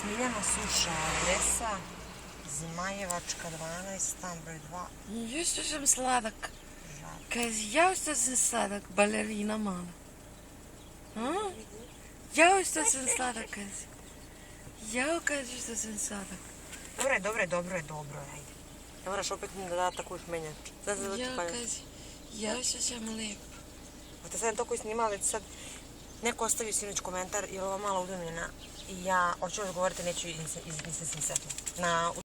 Smiljana suša adresa Zmajevačka 12, stan broj 2. Justo sam sladak. Justo sam sladak, balerina mala. Justo sam sladak, kazi. Kaži što sam sladak. Dobro je, ajde. Ne moraš opet mi da tako menjač. Justo sam lep. Te sad to koji snimala, već sad neko ostavio sinoć komentar, je li ova mala udomljena i ja hoću odgovoriti, neću nisam setila.